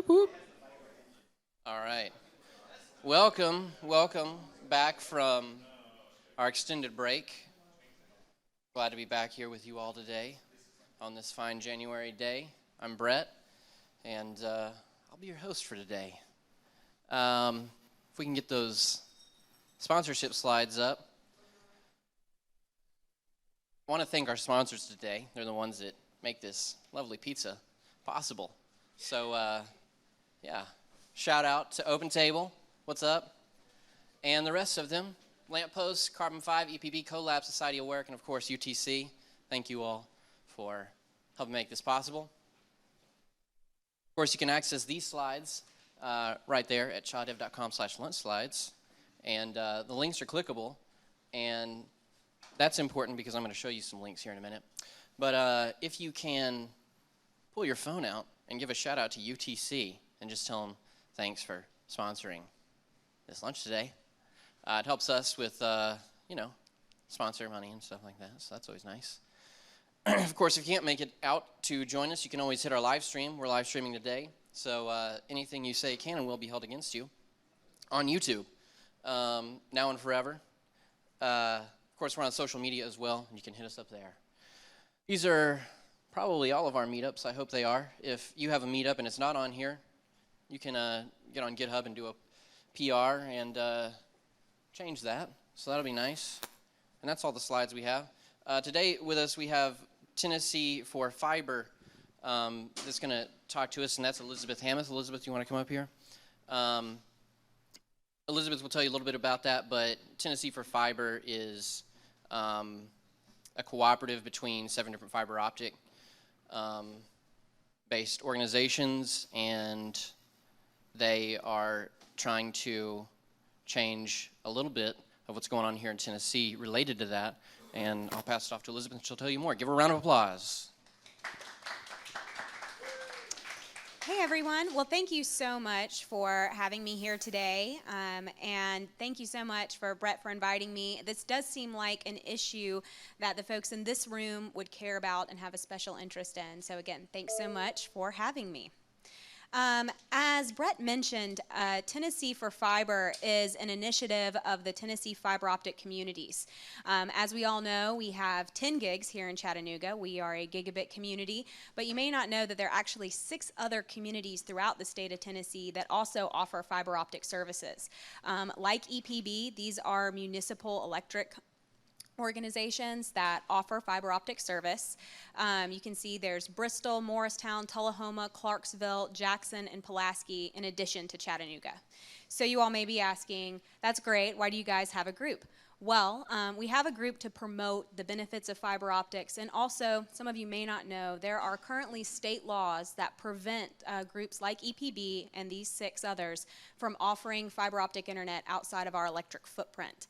Whoop, whoop. All right. Welcome back from our extended break. Glad to be back here with you all today on this fine January day. I'm Brett, and I'll be your host for today. If we can get those sponsorship slides up. I want to thank our sponsors today. They're the ones that make this lovely pizza possible. So, shout out to Open Table. What's up? And the rest of them. Lamppost, Carbon 5, EPB, Collab, Society of Work, and of course UTC. Thank you all for helping make this possible. Of course, you can access these slides right there at chawdev.com/lunchslides. And the links are clickable. And that's important because I'm going to show you some links here in a minute. But if you can pull your phone out and give a shout out to UTC and just tell them thanks for sponsoring this lunch today. It helps us with, sponsor money and stuff like that, so that's always nice. Of course, if you can't make it out to join us, you can always hit our live stream. We're live streaming today, so anything you say can and will be held against you on YouTube, now and forever. Of course, we're on social media as well, and you can hit us up there. These are probably all of our meetups. I hope they are. If you have a meetup and it's not on here, you can get on GitHub and do a PR and change that. So that'll be nice. And that's all the slides we have. Today with us we have TN4Fiber that's going to talk to us, and that's Elizabeth Hamath. Elizabeth, you want to come up here? Elizabeth will tell you a little bit about that, but TN4Fiber is a cooperative between 7 different fiber optic based organizations, and they are trying to change a little bit of what's going on here in Tennessee related to that. And I'll pass it off to Elizabeth and she'll tell you more. Give her a round of applause. Hey everyone, well thank you so much for having me here today, and thank you so much for Brett for inviting me. This does seem like an issue that the folks in this room would care about and have a special interest in, so again, thanks so much for having me. As Brett mentioned, TN4Fiber is an initiative of the Tennessee fiber optic communities. As we all know, we have 10 gigs here in Chattanooga. We are a gigabit community, but you may not know that there are actually 6 other communities throughout the state of Tennessee that also offer fiber optic services. Like EPB, these are municipal electric organizations that offer fiber optic service. You can see there's Bristol, Morristown, Tullahoma, Clarksville, Jackson, and Pulaski in addition to Chattanooga. So you all may be asking, that's great, why do you guys have a group? Well, we have a group to promote the benefits of fiber optics, and also, some of you may not know, there are currently state laws that prevent groups like EPB and these 6 others from offering fiber optic internet outside of our electric footprint.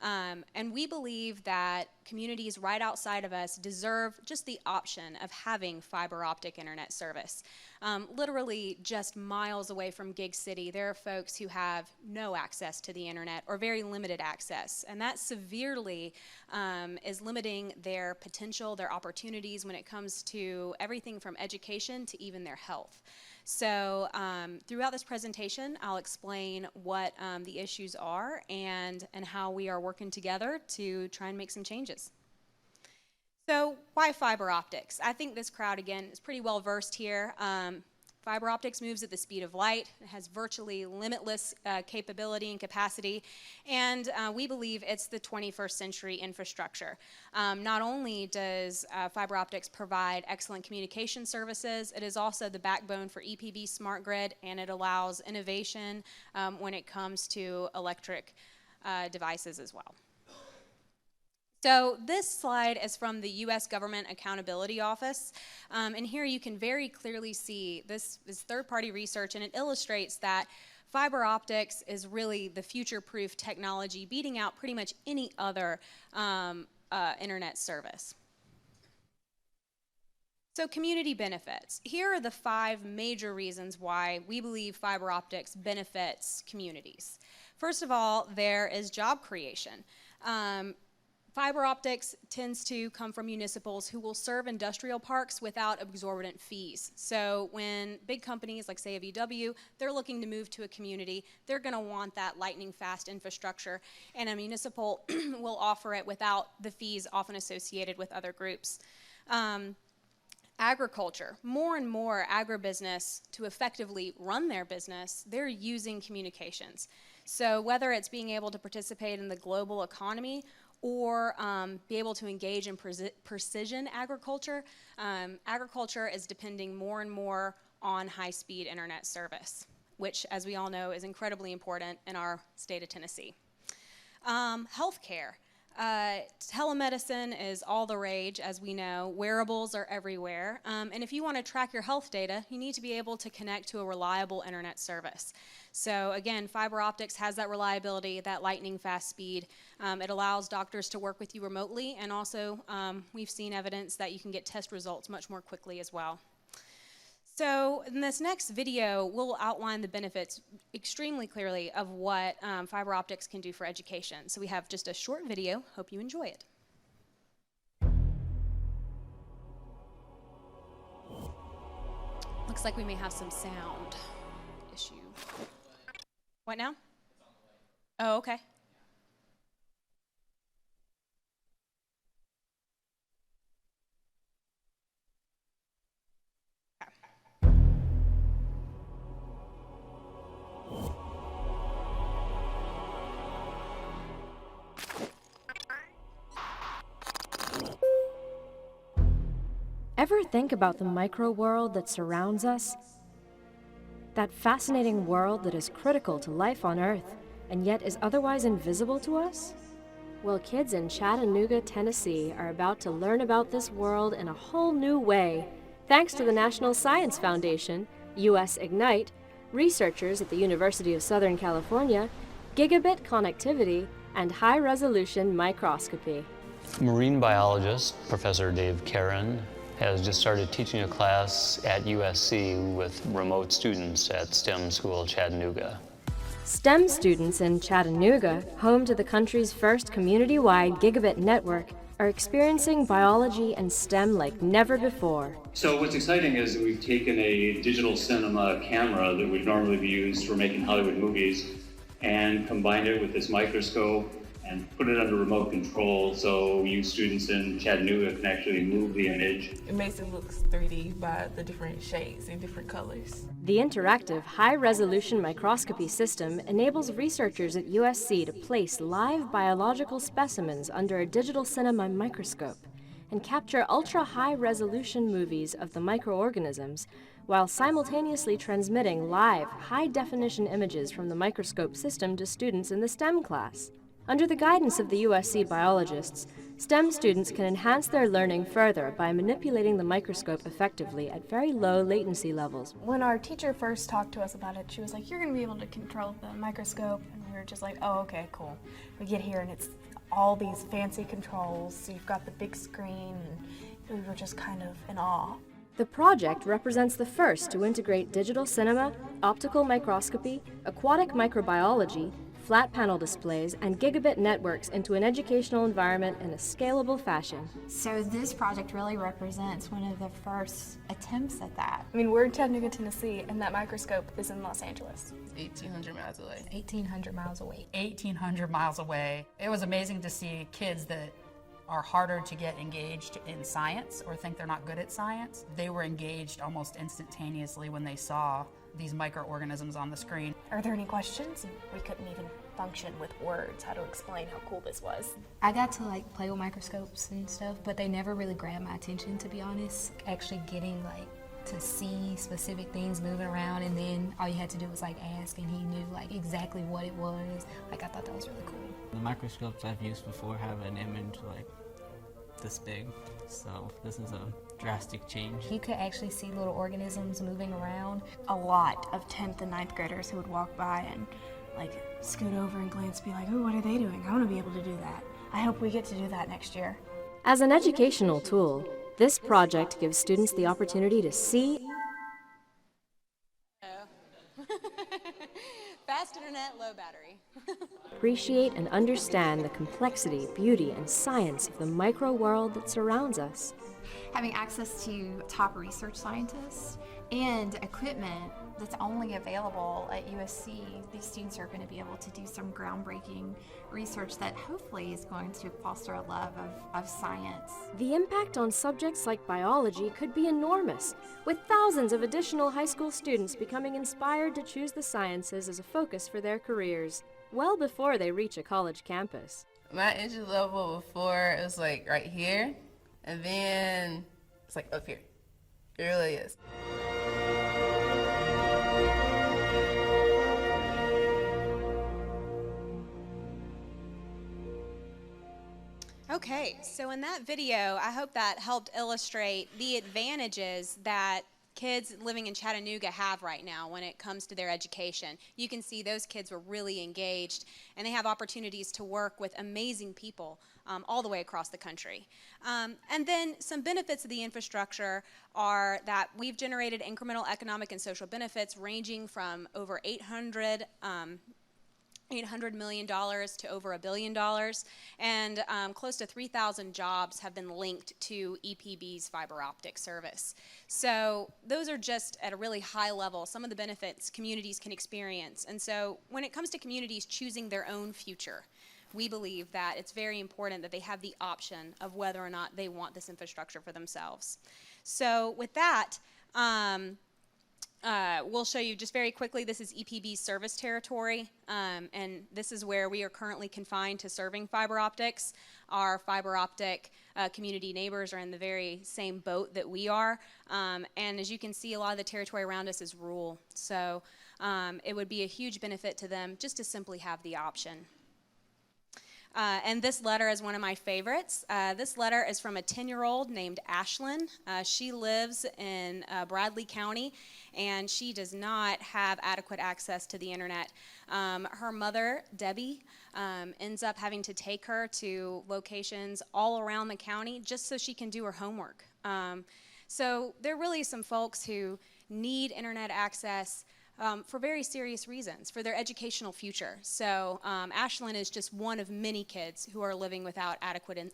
And we believe that communities right outside of us deserve just the option of having fiber optic internet service. Literally just miles away from Gig City, there are folks who have no access to the internet or very limited access, and that severely is limiting their potential, their opportunities when it comes to everything from education to even their health. So throughout this presentation, I'll explain what the issues are and how we are working together to try and make some changes. So why fiber optics? I think this crowd, again, is pretty well versed here. Fiber optics moves at the speed of light. It has virtually limitless capability and capacity, and we believe it's the 21st century infrastructure. Not only does fiber optics provide excellent communication services, it is also the backbone for EPB Smart Grid, and it allows innovation when it comes to electric devices as well. So this slide is from the U.S. Government Accountability Office, and here you can very clearly see this is third-party research, and it illustrates that fiber optics is really the future-proof technology, beating out pretty much any other internet service. So community benefits. Here are the 5 major reasons why we believe fiber optics benefits communities. First of all, there is job creation. Fiber optics tends to come from municipals who will serve industrial parks without exorbitant fees. So when big companies like say a VW, they're looking to move to a community, they're going to want that lightning fast infrastructure, and a municipal will offer it without the fees often associated with other groups. Agriculture, more and more agribusiness, to effectively run their business, they're using communications. So whether it's being able to participate in the global economy or be able to engage in precision agriculture, agriculture is depending more and more on high-speed internet service, which, as we all know, is incredibly important in our state of Tennessee. Healthcare. Telemedicine is all the rage, as we know. Wearables are everywhere. And if you want to track your health data, you need to be able to connect to a reliable internet service. So again, fiber optics has that reliability, that lightning fast speed. It allows doctors to work with you remotely, and also we've seen evidence that you can get test results much more quickly as well. So in this next video, we'll outline the benefits extremely clearly of what fiber optics can do for education. So we have just a short video. Hope you enjoy it. Looks like we may have some sound issue. What now? Oh, okay. Ever think about the micro world that surrounds us? That fascinating world that is critical to life on Earth, and yet is otherwise invisible to us? Well, kids in Chattanooga, Tennessee are about to learn about this world in a whole new way, thanks to the National Science Foundation, US Ignite, researchers at the University of Southern California, gigabit connectivity, and high-resolution microscopy. Marine biologist, Professor Dave Caron, has just started teaching a class at USC with remote students at STEM School Chattanooga. STEM students in Chattanooga, home to the country's first community-wide gigabit network, are experiencing biology and STEM like never before. So what's exciting is that we've taken a digital cinema camera that would normally be used for making Hollywood movies and combined it with this microscope and put it under remote control so you students in Chattanooga can actually move the image. It makes it look 3D by the different shades and different colors. The interactive high-resolution microscopy system enables researchers at USC to place live biological specimens under a digital cinema microscope and capture ultra-high-resolution movies of the microorganisms while simultaneously transmitting live, high-definition images from the microscope system to students in the STEM class. Under the guidance of the USC biologists, STEM students can enhance their learning further by manipulating the microscope effectively at very low latency levels. When our teacher first talked to us about it, she was like, "You're going to be able to control the microscope," and we were just like, "Oh, okay, cool." We get here and it's all these fancy controls, so you've got the big screen, and we were just kind of in awe. The project represents the first to integrate digital cinema, optical microscopy, aquatic microbiology, flat panel displays, and gigabit networks into an educational environment in a scalable fashion. So this project really represents one of the first attempts at that. I mean, we're in Chattanooga, Tennessee, and that microscope is in Los Angeles. 1,800 miles away. 1,800 miles away. 1,800 miles away. It was amazing to see kids that are harder to get engaged in science or think they're not good at science. They were engaged almost instantaneously when they saw these microorganisms on the screen. Are there any questions? We couldn't even function with words how to explain how cool this was. I got to play with microscopes and stuff, but they never really grabbed my attention, to be honest. Actually getting to see specific things moving around, and then all you had to do was ask, and he knew exactly what it was. I thought that was really cool. The microscopes I've used before have an image this big, so this is a drastic change. You could actually see little organisms moving around. A lot of 10th and 9th graders who would walk by and scoot over and glance and be like, "Oh, what are they doing? I want to be able to do that." I hope we get to do that next year. As an educational tool, this project gives students the opportunity to see Fast internet, low battery. Appreciate and understand the complexity, beauty, and science of the micro world that surrounds us. Having access to top research scientists and equipment that's only available at USC, these students are going to be able to do some groundbreaking research that hopefully is going to foster a love of science. The impact on subjects like biology could be enormous, with thousands of additional high school students becoming inspired to choose the sciences as a focus for their careers, well before they reach a college campus. My entry level before, it was like right here, and then it's like up here. It really is. Okay, so in that video, I hope that helped illustrate the advantages that kids living in Chattanooga have right now when it comes to their education. You can see those kids were really engaged, and they have opportunities to work with amazing people all the way across the country. And then some benefits of the infrastructure are that we've generated incremental economic and social benefits ranging from over $800 million to over $1 billion, and close to 3,000 jobs have been linked to EPB's fiber optic service. So those are just at a really high level some of the benefits communities can experience. And so when it comes to communities choosing their own future, we believe that it's very important that they have the option of whether or not they want this infrastructure for themselves. So with that, we'll show you just very quickly, this is EPB's service territory, and this is where we are currently confined to serving fiber optics. Our fiber optic community neighbors are in the very same boat that we are, and as you can see, a lot of the territory around us is rural, so it would be a huge benefit to them just to simply have the option. And this letter is one of my favorites. This letter is from a 10-year-old named Ashlyn. She lives in Bradley County, and she does not have adequate access to the internet. Her mother, Debbie, ends up having to take her to locations all around the county just so she can do her homework. So there are really some folks who need internet access for very serious reasons, for their educational future. So Ashlyn is just one of many kids who are living without adequate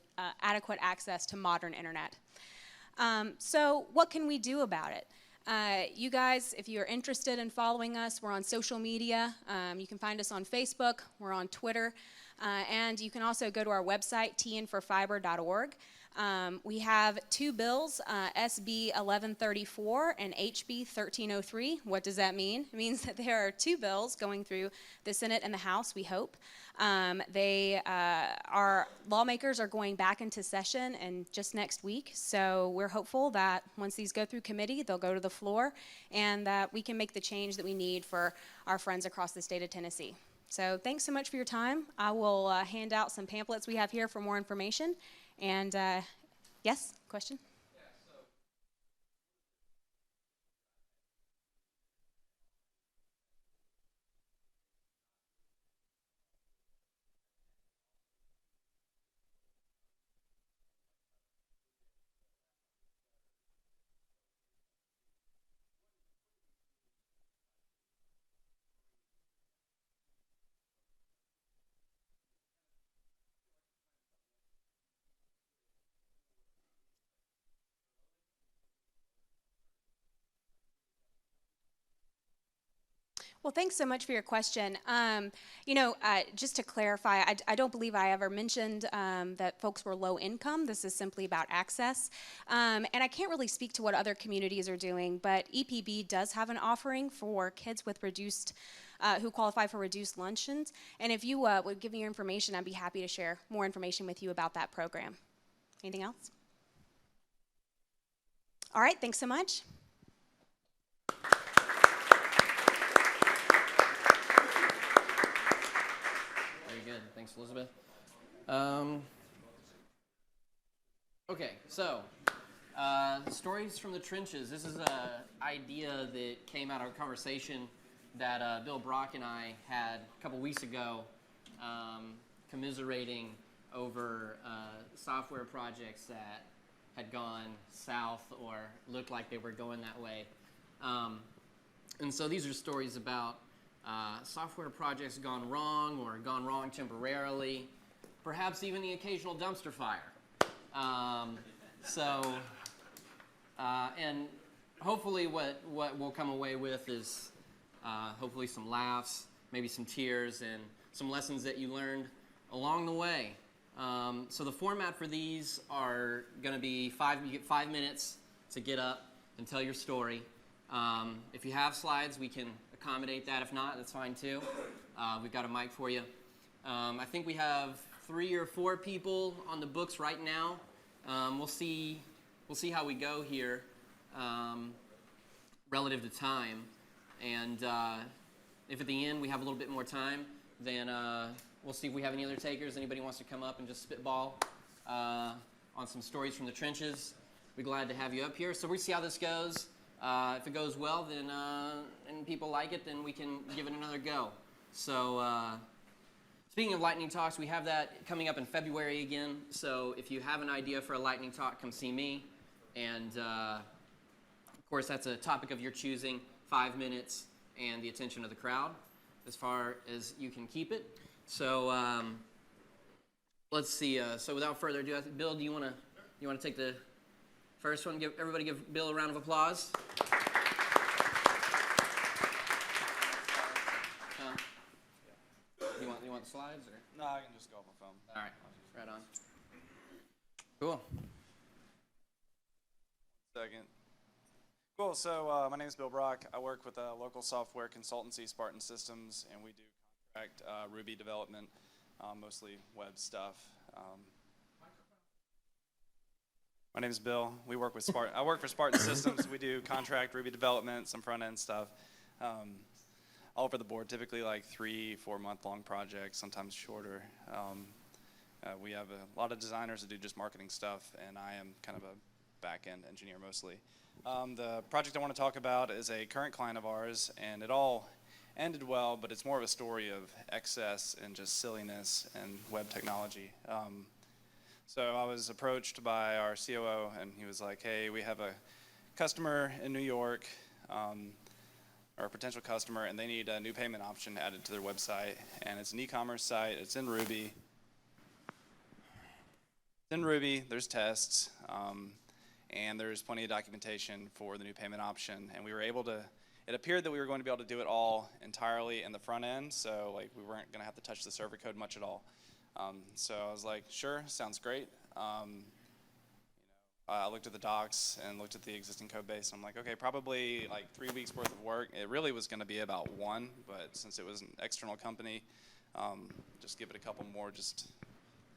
access to modern internet. So what can we do about it? You guys, if you're interested in following us, we're on social media. You can find us on Facebook, we're on Twitter, and you can also go to our website, TN4Fiber.org. We have two bills, SB 1134 and HB 1303. What does that mean? It means that there are two bills going through the Senate and the House, we hope. Our lawmakers are going back into session and just next week, so we're hopeful that once these go through committee, they'll go to the floor, and that we can make the change that we need for our friends across the state of Tennessee. So thanks so much for your time. I will hand out some pamphlets we have here for more information. And yes, question? Well, thanks so much for your question. Just to clarify, I don't believe I ever mentioned that folks were low income. This is simply about access. And I can't really speak to what other communities are doing, but EPB does have an offering for kids with reduced, who qualify for reduced luncheons. And if you would give me your information, I'd be happy to share more information with you about that program. Anything else? All right, thanks so much. Good. Thanks, Elizabeth. Okay, so stories from the trenches. This is an idea that came out of a conversation that Bill Brock and I had a couple weeks ago, commiserating over software projects that had gone south or looked like they were going that way. And so these are stories about software projects gone wrong or gone wrong temporarily, perhaps even the occasional dumpster fire. And hopefully what we'll come away with is hopefully some laughs, maybe some tears, and some lessons that you learned along the way. So the format for these are going to be you get 5 minutes to get up and tell your story. If you have slides, we can accommodate that. If not, that's fine too. We've got a mic for you. I think we have 3 or 4 people on the books right now. We'll see how we go here relative to time. And if at the end we have a little bit more time, then we'll see if we have any other takers. Anybody wants to come up and just spitball on some stories from the trenches, we're glad to have you up here. So we'll see how this goes. If it goes well, then and people like it, then we can give it another go. So speaking of lightning talks, we have that coming up in February again. So if you have an idea for a lightning talk, come see me. And of course, that's a topic of your choosing, 5 minutes, and the attention of the crowd, as far as you can keep it. So let's see. So without further ado, Bill, do you want to take the first one? Everybody give Bill a round of applause. You want the slides, or? No, I can just go off my phone. All right, right on. Cool. Second. Cool, so my name is Bill Brock. I work with a local software consultancy, Spartan Systems, and we do contract Ruby development, mostly web stuff. My name is Bill. We work with Spartan. I work for Spartan Systems. We do contract Ruby development, some front-end stuff, all over the board, typically like 3-4 month long projects, sometimes shorter. We have a lot of designers that do just marketing stuff, and I am kind of a back-end engineer mostly. The project I want to talk about is a current client of ours, and it all ended well, but it's more of a story of excess and just silliness and web technology. So I was approached by our COO, and he was like, hey, we have a customer in New York, or a potential customer, and they need a new payment option added to their website, and it's an e-commerce site, it's in Ruby. It's in Ruby, there's tests, and there's plenty of documentation for the new payment option, and we were able to, it appeared that we were going to be able to do it all entirely in the front end, so like we weren't going to have to touch the server code much at all. So I was like, sure, sounds great. I looked at the docs and looked at the existing code base, and I'm like, okay, probably like 3 weeks worth of work. It really was going to be about 1, but since it was an external company, just give it a couple more just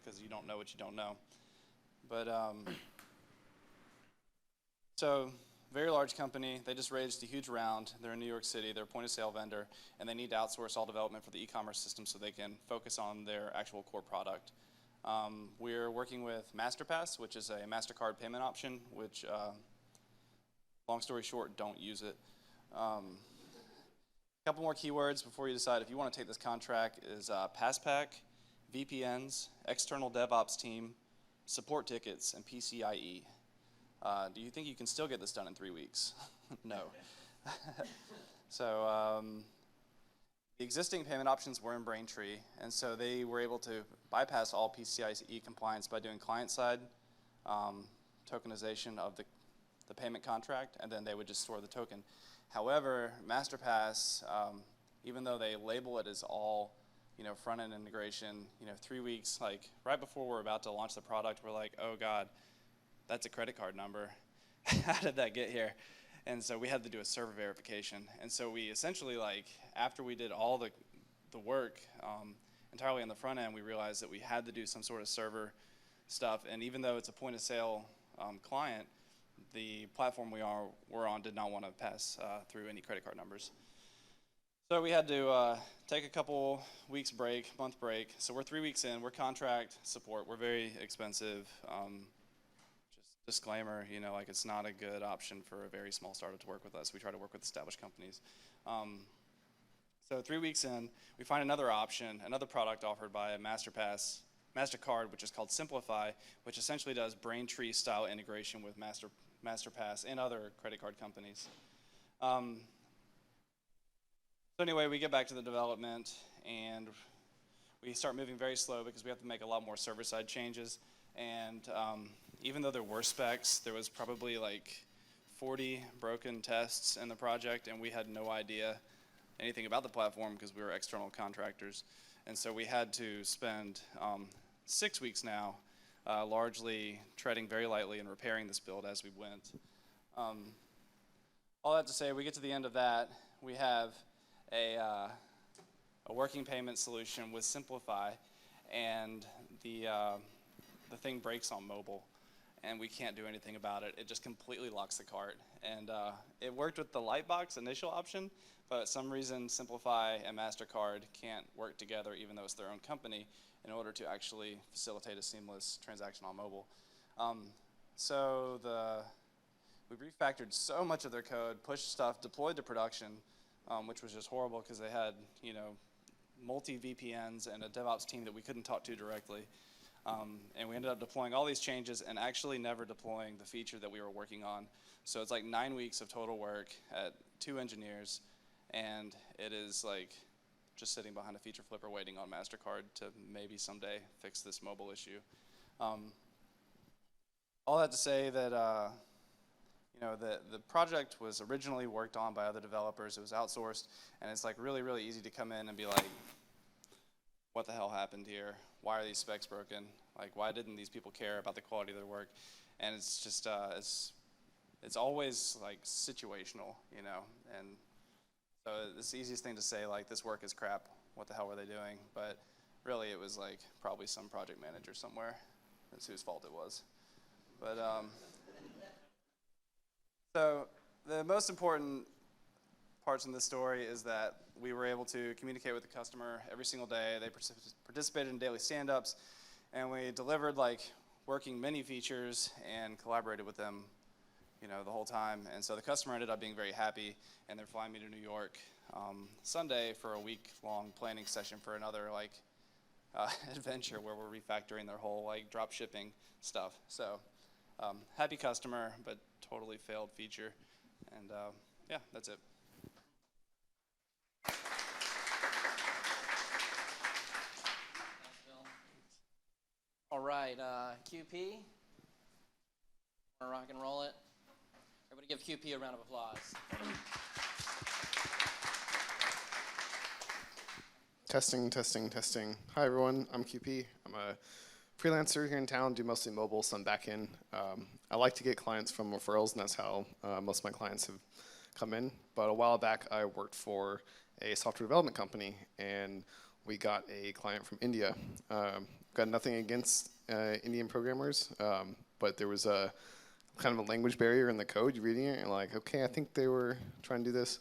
because you don't know what you don't know. But so very large company, they just raised a huge round. They're in New York City, they're a point of sale vendor, and they need to outsource all development for the e-commerce system so they can focus on their actual core product. We're working with MasterPass, which is a MasterCard payment option, which, long story short, don't use it. A couple more keywords before you decide if you want to take this contract is PassPack, VPNs, external DevOps team, support tickets, and PCIe. Do you think you can still get this done in 3 weeks? No. So the existing payment options were in Braintree, and so they were able to bypass all PCIe compliance by doing client-side tokenization of the payment contract, and then they would just store the token. However, MasterPass, even though they label it as all front-end integration, 3 weeks, like right before we're about to launch the product, we're like, oh God, that's a credit card number. How did that get here? And so we had to do a server verification. And so we essentially, like, after we did all the work entirely on the front end, we realized that we had to do some sort of server stuff. And even though it's a point of sale client, the platform we're on did not want to pass through any credit card numbers. So we had to take a couple weeks break, month break. So we're 3 weeks in, we're contract support, we're very expensive. Disclaimer, like it's not a good option for a very small startup to work with us. We try to work with established companies. So 3 weeks in, we find another option, another product offered by a MasterCard, which is called Simplify, which essentially does Braintree style integration with MasterPass and other credit card companies. So So anyway, we get back to the development, and we start moving very slow because we have to make a lot more server-side changes. And even though there were specs, there was probably like 40 broken tests in the project, and we had no idea anything about the platform because we were external contractors. And so we had to spend 6 weeks now largely treading very lightly and repairing this build as we went. All that to say, we get to the end of that, we have a working payment solution with Simplify, and the thing breaks on mobile, and we can't do anything about it. It just completely locks the cart. And it worked with the Lightbox initial option, but for some reason Simplify and MasterCard can't work together, even though it's their own company, in order to actually facilitate a seamless transaction on mobile. We refactored so much of their code, pushed stuff, deployed to production, which was just horrible because they had, multi VPNs and a DevOps team that we couldn't talk to directly. And we ended up deploying all these changes and actually never deploying the feature that we were working on. So it's like 9 weeks of total work at 2 engineers, and it is like just sitting behind a feature flipper waiting on MasterCard to maybe someday fix this mobile issue. All that to say that the project was originally worked on by other developers. It was outsourced, and it's like really, really easy to come in and be like, what the hell happened here? Why are these specs broken? Like, why didn't these people care about the quality of their work? And it's just, it's always like situational, and so it's the easiest thing to say, like, this work is crap, what the hell were they doing? But really it was like probably some project manager somewhere. That's whose fault it was. But so the most important parts in this story is that we were able to communicate with the customer every single day. They participated in daily stand-ups, and we delivered like working many features and collaborated with them, the whole time. And so the customer ended up being very happy, and they're flying me to New York Sunday for a week-long planning session for another adventure where we're refactoring their whole drop shipping stuff. So happy customer, but totally failed feature. And yeah, that's it. All right, QP, wanna rock and roll it? Everybody give QP a round of applause. Testing, testing, testing. Hi everyone, I'm QP. I'm a freelancer here in town, do mostly mobile, some backend. I like to get clients from referrals, and that's how most of my clients have come in. But a while back, I worked for a software development company, and we got a client from India. Got nothing against Indian programmers, but there was a kind of a language barrier in the code. You're reading it, and you're like, okay, I think they were trying to do this.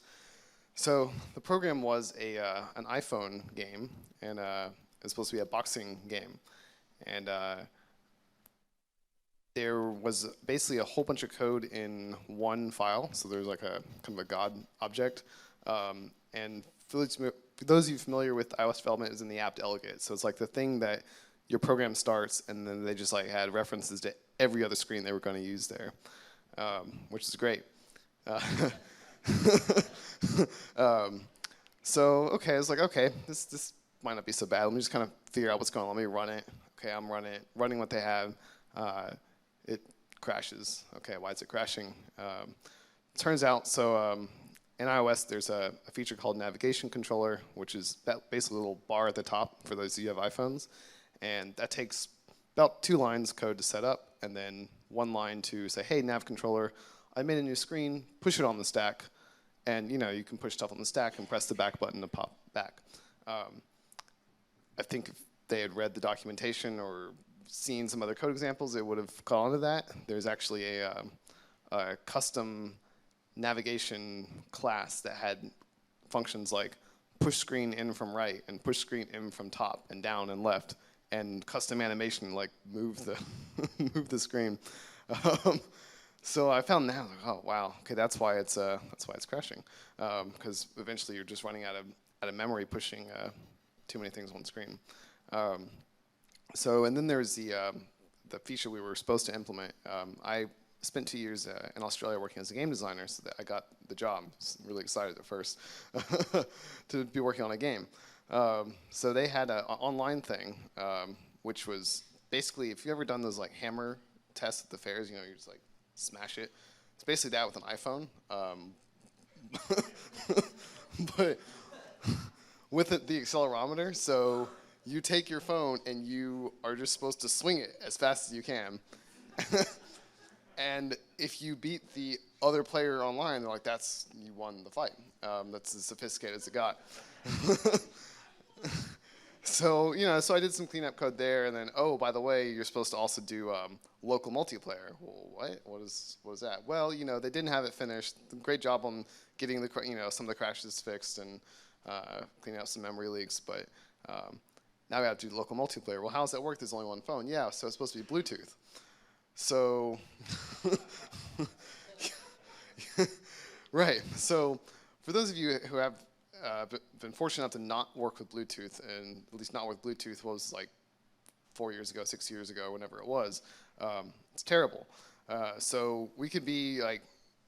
So the program was an iPhone game, and it was supposed to be a boxing game. And there was basically a whole bunch of code in one file. So there's like a kind of a God object. And for those of you familiar with iOS development, is in the app delegate. So it's like the thing that your program starts, and then they just had references to every other screen they were going to use there, which is great. So okay, I was like, okay, this might not be so bad. Let me just kind of figure out what's going on. Let me run it. Okay, I'm running what they have. It crashes. Okay, why is it crashing? Turns out, so in iOS, there's a feature called Navigation Controller, which is basically a little bar at the top for those of you who have iPhones. And that takes about 2 lines of code to set up, and then 1 line to say, hey, Nav Controller, I made a new screen, push it on the stack. And you can push stuff on the stack and press the back button to pop back. I think if they had read the documentation or seen some other code examples, it would have caught on to that. There's actually a custom navigation class that had functions like push screen in from right and push screen in from top and down and left, and custom animation like move the move the screen. So I found that, oh wow, okay, that's why it's crashing, because eventually you're just running out of memory pushing too many things on screen. So and then there's the feature we were supposed to implement. I spent 2 years in Australia working as a game designer, so that I got the job. I was really excited at first to be working on a game. So they had an online thing, which was basically, if you've ever done those like hammer tests at the fairs, you know, you just like smash it. It's basically that with an iPhone, but with the accelerometer. So you take your phone and you are just supposed to swing it as fast as you can. And if you beat the other player online, they're like, you won the fight. That's as sophisticated as it got. So, you know, so I did some cleanup code there, and then, oh, by the way, you're supposed to also do local multiplayer. Well, what? What is that? Well, you know, they didn't have it finished. Great job on getting the, you know, some of the crashes fixed and cleaning out some memory leaks, but now we have to do local multiplayer. Well, how does that work? There's only one phone. Yeah, so it's supposed to be Bluetooth. So, right. So, for those of you who have been fortunate enough to not work with Bluetooth, and at least not with Bluetooth, what was like 4 years ago, 6 years ago, whenever it was, it's terrible. So we could be like,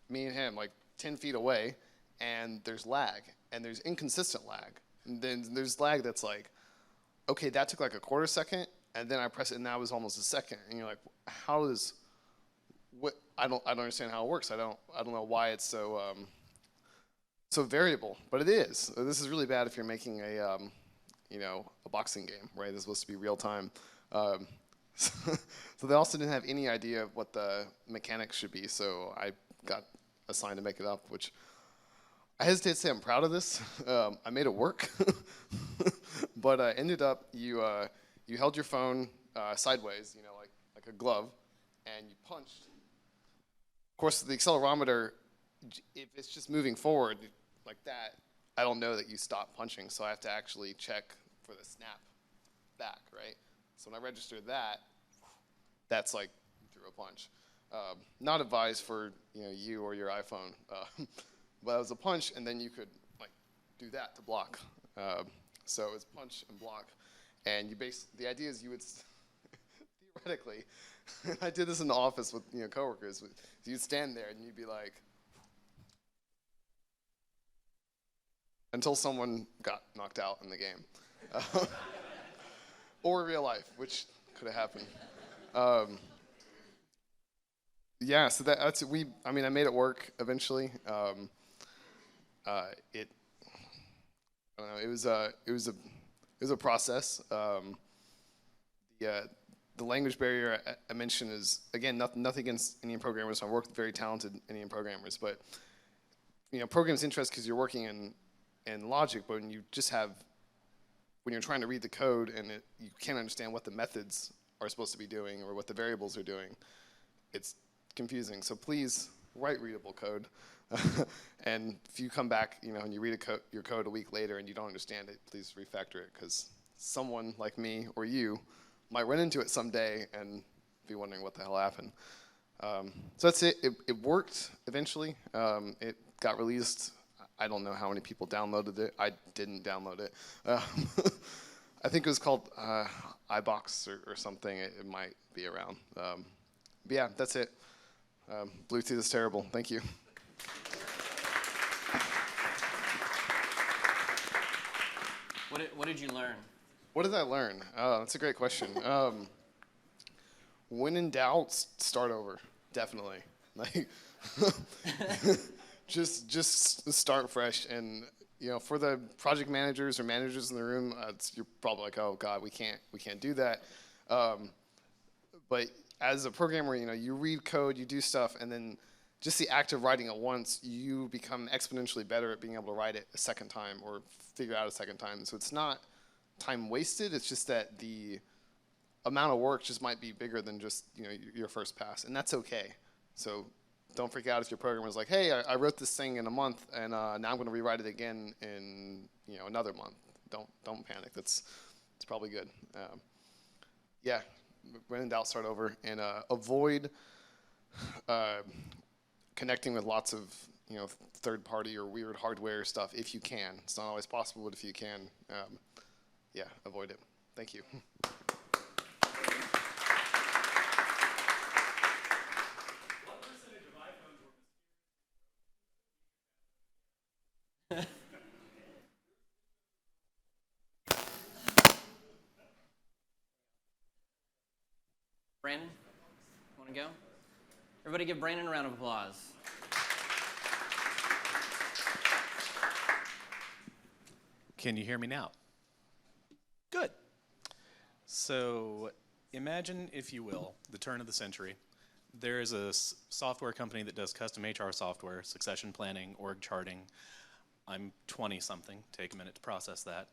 me and him, like 10 feet away, and there's lag, and there's inconsistent lag. And then there's lag that's like, okay, that took like a quarter second, and then I press it, and that was almost a second. And you're like, how does, what, I don't understand how it works. I don't know why it's so, so variable, but it is. This is really bad if you're making a, you know, a boxing game, right? It's supposed to be real time. So they also didn't have any idea of what the mechanics should be, so I got assigned to make it up, which I hesitate to say I'm proud of this. I made it work, but ended up you held your phone sideways, you know, like a glove, and you punched. Of course, the accelerometer, if it's just moving forward like that, I don't know that you stop punching, so I have to actually check for the snap back, right? So when I register that, that's like you threw a punch. Not advised for you or your iPhone, but it was a punch, and then you could like do that to block. So it's punch and block, and the idea is you would theoretically, I did this in the office with coworkers. You'd stand there and you'd be like, until someone got knocked out in the game, or real life, which could have happened. Yeah, so that's I mean, I made it work eventually. I don't know. It was a process. The language barrier I mentioned is, again, nothing against Indian programmers. I work with very talented Indian programmers, but programs interest because you're working in logic, but when you're trying to read the code and you can't understand what the methods are supposed to be doing or what the variables are doing, it's confusing. So please write readable code. And if you come back, and you read your code a week later and you don't understand it, please refactor it, because someone like me or you might run into it someday and be wondering what the hell happened. So that's it. It worked eventually. It got released. I don't know how many people downloaded it. I didn't download it. I think it was called iBox or something. It might be around. But yeah, that's it. Bluetooth is terrible. Thank you. What did you learn? What did I learn? That's a great question. When in doubt, start over. Definitely. Like, just start fresh. And for the project managers or managers in the room, you're probably like, oh God, we can't do that. But as a programmer, you read code, you do stuff, and then just the act of writing it once, you become exponentially better at being able to write it a second time or figure it out a second time. So it's not time wasted. It's just that the amount of work just might be bigger than just your first pass, and that's okay. So don't freak out if your programmer is like, hey, I wrote this thing in a month, and now I'm going to rewrite it again in another month. Don't panic. It's probably good. Yeah, when in doubt, start over, and avoid connecting with lots of third-party or weird hardware stuff if you can. It's not always possible, but if you can, yeah, avoid it. Thank you. Branden, want to go? Everybody give Branden a round of applause. Can you hear me now? Good. So imagine, if you will, the turn of the century. There is a software company that does custom HR software, succession planning, org charting. I'm 20-something. Take a minute to process that.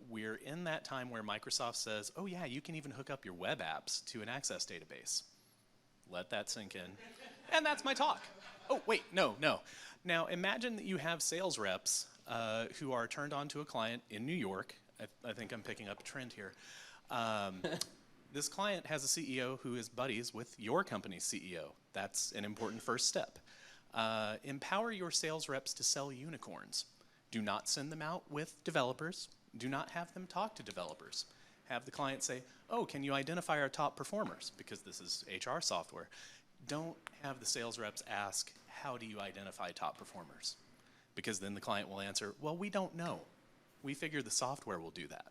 We're in that time where Microsoft says, oh yeah, you can even hook up your web apps to an Access database. Let that sink in. And that's my talk. Oh, wait, no. Now imagine that you have sales reps who are turned on to a client in New York. I think I'm picking up a trend here. This client has a CEO who is buddies with your company's CEO. That's an important first step. Empower your sales reps to sell unicorns. Do not send them out with developers. Do not have them talk to developers. Have the client say, oh, can you identify our top performers? Because this is HR software. Don't have the sales reps ask, how do you identify top performers? Because then the client will answer, well, we don't know. We figure the software will do that.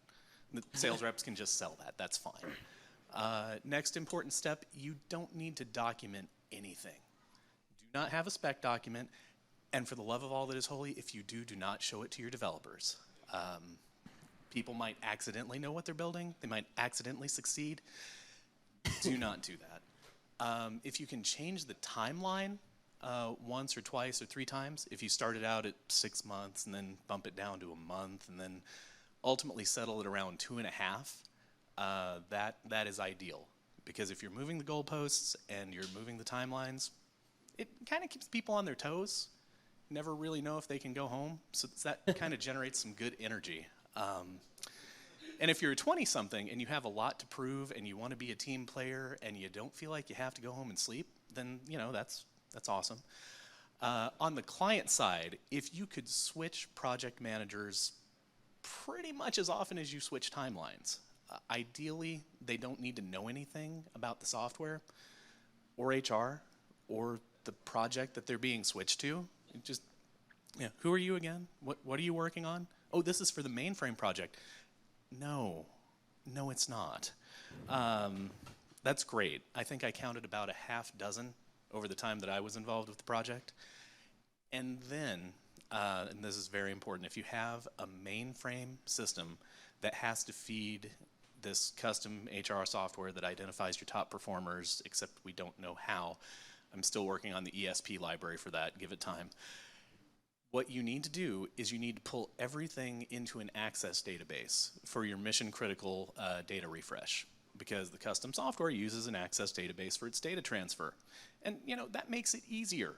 The sales reps can just sell that. That's fine. Next important step, you don't need to document anything. Do not have a spec document. And for the love of all that is holy, if you do not show it to your developers. People might accidentally know what they're building. They might accidentally succeed. Do not do that. If you can change the timeline once or twice or 3 times, if you started out at 6 months and then bump it down to a month and then ultimately settle it around 2.5, that is ideal. Because if you're moving the goalposts and you're moving the timelines, it kind of keeps people on their toes. Never really know if they can go home, so that kind of generates some good energy. And if you're a 20-something and you have a lot to prove and you want to be a team player and you don't feel like you have to go home and sleep, then that's awesome. On the client side, if you could switch project managers pretty much as often as you switch timelines, ideally they don't need to know anything about the software or HR or the project that they're being switched to. Just, who are you again? What are you working on? Oh, this is for the mainframe project. No, it's not. That's great. I think I counted about a half dozen over the time that I was involved with the project. And then, and this is very important, if you have a mainframe system that has to feed this custom HR software that identifies your top performers, except we don't know how. I'm still working on the ESP library for that. Give it time. What you need to do is you need to pull everything into an Access database for your mission-critical data refresh, because the custom software uses an Access database for its data transfer. And that makes it easier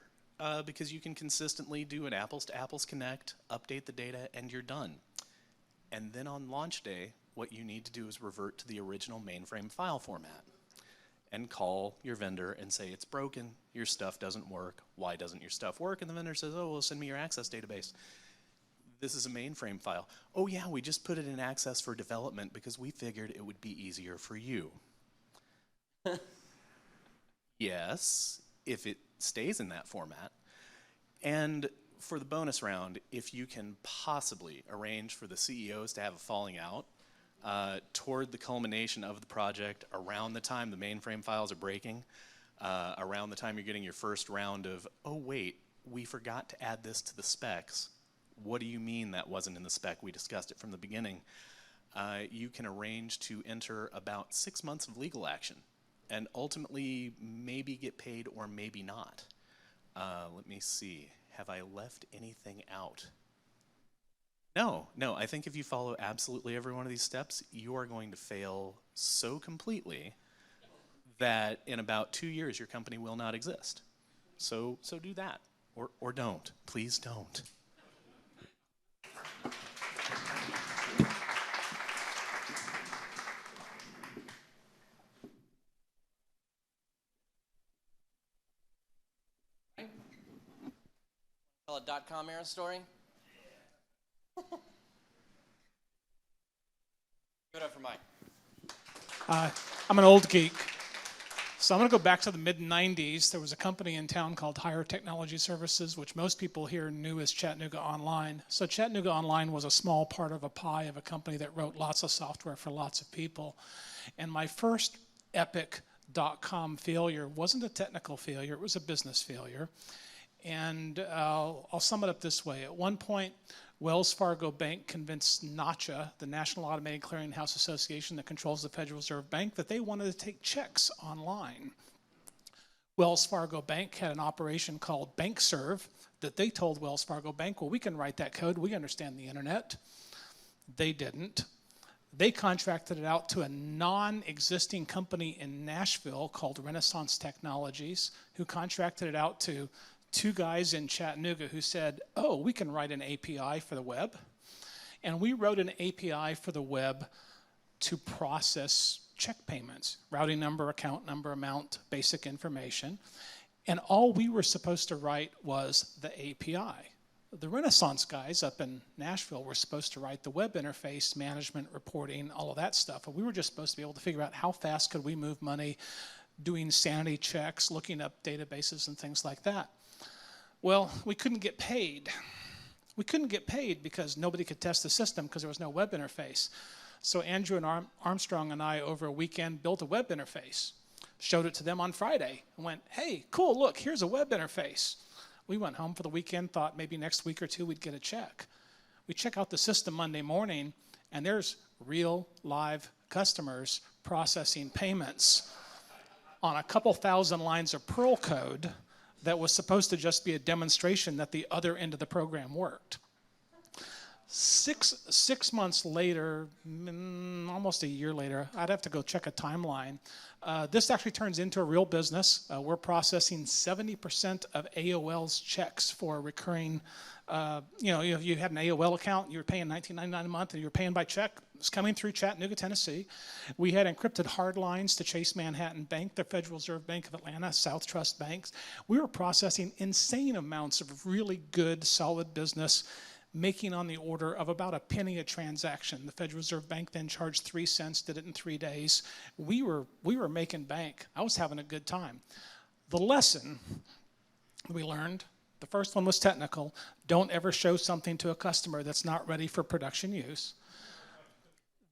because you can consistently do an apples-to-apples connect, update the data, and you're done. And then on launch day, what you need to do is revert to the original mainframe file format and call your vendor and say, it's broken, your stuff doesn't work. Why doesn't your stuff work? And the vendor says, oh, well, send me your Access database. This is a mainframe file. Oh yeah, we just put it in Access for development because we figured it would be easier for you. Yes, if it stays in that format. And for the bonus round, if you can possibly arrange for the CEOs to have a falling out toward the culmination of the project, around the time the mainframe files are breaking, around the time you're getting your first round of, oh wait, we forgot to add this to the specs. What do you mean that wasn't in the spec? We discussed it from the beginning. You can arrange to enter about 6 months of legal action and ultimately maybe get paid or maybe not. Let me see. Have I left anything out? No, I think if you follow absolutely every one of these steps, you are going to fail so completely that in about 2 years your company will not exist. So do that, or don't. Please don't. Tell a .com era story. Give it up for Mike. I'm an old geek. So I'm going to go back to the mid-90s. There was a company in town called Higher Technology Services, which most people here knew as Chattanooga Online. So Chattanooga Online was a small part of a pie of a company that wrote lots of software for lots of people. And my first epic.com failure wasn't a technical failure, it was a business failure. And I'll sum it up this way. At one point, Wells Fargo Bank convinced NACHA, the National Automated Clearinghouse Association that controls the Federal Reserve Bank, that they wanted to take checks online. Wells Fargo Bank had an operation called BankServe that they told Wells Fargo Bank, well, we can write that code, we understand the internet. They didn't. They contracted it out to a non-existing company in Nashville called Renaissance Technologies, who contracted it out to two guys in Chattanooga who said, oh, we can write an API for the web. And we wrote an API for the web to process check payments, routing number, account number, amount, basic information. And all we were supposed to write was the API. The Renaissance guys up in Nashville were supposed to write the web interface, management, reporting, all of that stuff. And we were just supposed to be able to figure out how fast could we move money, doing sanity checks, looking up databases and things like that. Well, we couldn't get paid. We couldn't get paid because nobody could test the system because there was no web interface. So Andrew and Armstrong and I, over a weekend, built a web interface, showed it to them on Friday, and went, hey, cool, look, here's a web interface. We went home for the weekend, thought maybe next week or two we'd get a check. We check out the system Monday morning, and there's real live customers processing payments on a couple thousand lines of Perl code that was supposed to just be a demonstration that the other end of the program worked. Six months later, almost a year later, I'd have to go check a timeline. This actually turns into a real business. We're processing 70% of AOL's checks for recurring. You had an AOL account, you were paying $19.99 a month, and you were paying by check. It was coming through Chattanooga, Tennessee. We had encrypted hard lines to Chase Manhattan Bank, the Federal Reserve Bank of Atlanta, South Trust banks. We were processing insane amounts of really good, solid business, making on the order of about a penny a transaction. The Federal Reserve Bank then charged 3 cents, did it in 3 days. We were making bank. I was having a good time. The lesson we learned, the first one was technical. Don't ever show something to a customer that's not ready for production use.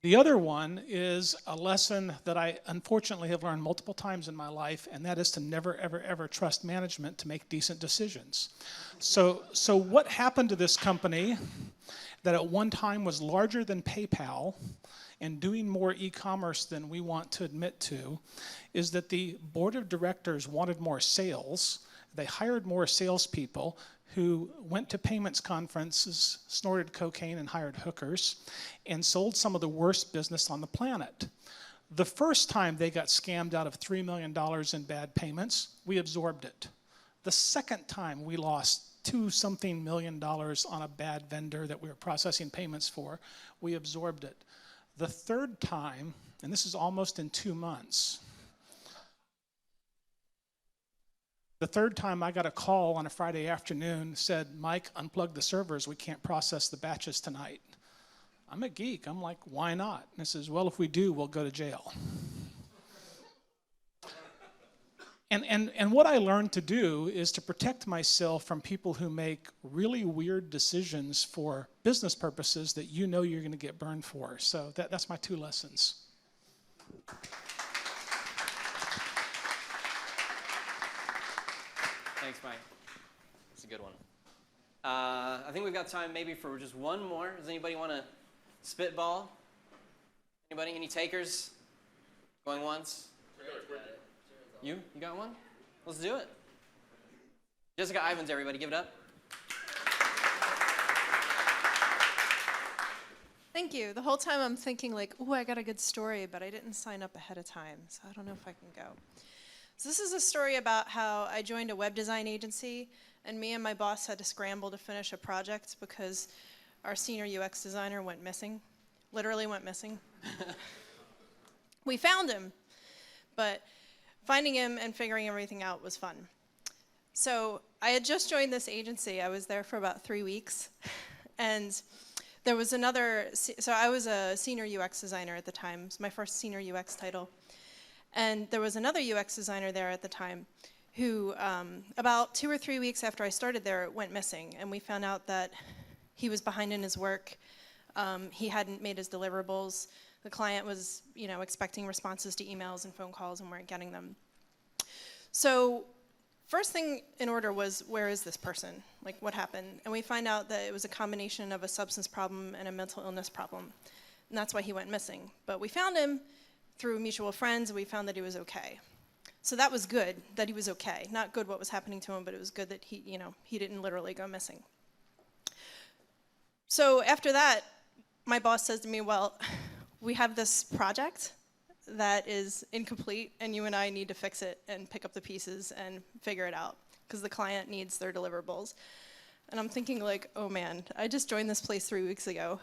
The other one is a lesson that I unfortunately have learned multiple times in my life, and that is to never, ever, ever trust management to make decent decisions. So what happened to this company that at one time was larger than PayPal and doing more e-commerce than we want to admit to is that the board of directors wanted more sales. They hired more salespeople who went to payments conferences, snorted cocaine and hired hookers, and sold some of the worst business on the planet. The first time they got scammed out of $3 million in bad payments, we absorbed it. The second time we lost $2-something million on a bad vendor that we were processing payments for, we absorbed it. The third time, and this is almost in 2 months, the third time I got a call on a Friday afternoon, said, Mike, unplug the servers, we can't process the batches tonight. I'm a geek, I'm like, why not? And he says, well, if we do, we'll go to jail. And what I learned to do is to protect myself from people who make really weird decisions for business purposes that you know you're gonna get burned for. So that's my 2 lessons. Thanks, Mike. That's a good one. I think we've got time maybe for just one more. Does anybody want to spitball? Anybody? Any takers? Going once? You got one? Let's do it. Jessica Ivins, everybody, give it up. Thank you. The whole time I'm thinking like, oh, I got a good story, but I didn't sign up ahead of time, so I don't know if I can go. So this is a story about how I joined a web design agency, and me and my boss had to scramble to finish a project because our senior UX designer went missing, literally went missing. We found him, but finding him and figuring everything out was fun. So I had just joined this agency. I was there for about 3 weeks, and there was another, so I was a senior UX designer at the time. It was my first senior UX title. And there was another UX designer there at the time who, about 2 or 3 weeks after I started there, went missing. And we found out that he was behind in his work. He hadn't made his deliverables. The client was, expecting responses to emails and phone calls and weren't getting them. So first thing in order was, where is this person? Like, what happened? And we find out that it was a combination of a substance problem and a mental illness problem. And that's why he went missing. But we found him through mutual friends, and we found that he was okay. So that was good, that he was okay. Not good what was happening to him, but it was good that he didn't literally go missing. So after that, my boss says to me, well, we have this project that is incomplete, and you and I need to fix it and pick up the pieces and figure it out, because the client needs their deliverables. And I'm thinking like, oh man, I just joined this place 3 weeks ago.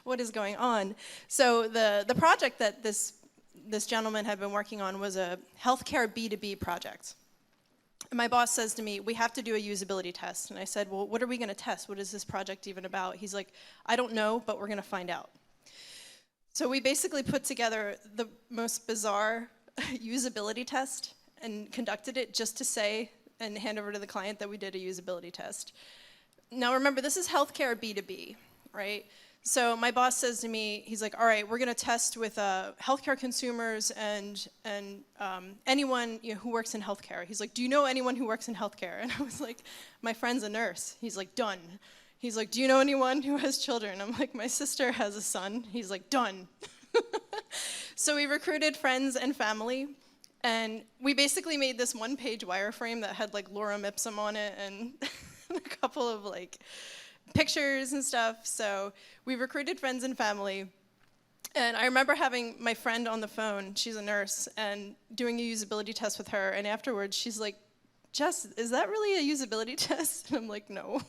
What is going on? So the project that this gentleman had been working on was a healthcare B2B project. And my boss says to me, we have to do a usability test. And I said, well, what are we going to test? What is this project even about? He's like, I don't know, but we're going to find out. So we basically put together the most bizarre usability test and conducted it just to say and hand over to the client that we did a usability test. Now remember, this is healthcare B2B, right? So my boss says to me, he's like, all right, we're going to test with healthcare consumers and anyone who works in healthcare. He's like, do you know anyone who works in healthcare? And I was like, my friend's a nurse. He's like, done. He's like, do you know anyone who has children? I'm like, my sister has a son. He's like, done. So we recruited friends and family, and we basically made this one-page wireframe that had like lorem ipsum on it and a couple of like pictures and stuff. So we recruited friends and family. And I remember having my friend on the phone, she's a nurse, and doing a usability test with her. And afterwards, she's like, Jess, is that really a usability test? And I'm like, no.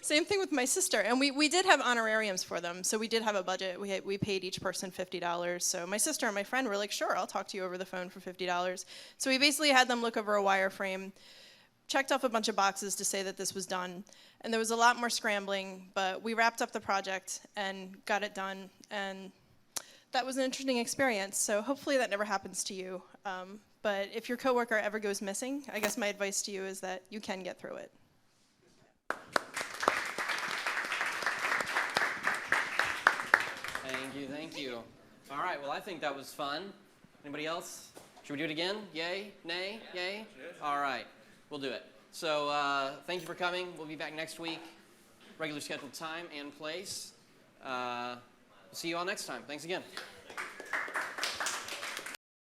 Same thing with my sister. And we did have honorariums for them. So we did have a budget. We paid each person $50. So my sister and my friend were like, sure, I'll talk to you over the phone for $50. So we basically had them look over a wireframe, checked off a bunch of boxes to say that this was done. And there was a lot more scrambling, but we wrapped up the project and got it done. And that was an interesting experience. So hopefully that never happens to you. But if your coworker ever goes missing, I guess my advice to you is that you can get through it. Thank you. All right, well, I think that was fun. Anybody else? Should we do it again? Yay? Nay? Yay? All right, we'll do it. So thank you for coming. We'll be back next week, regular scheduled time and place. We'll see you all next time. Thanks again.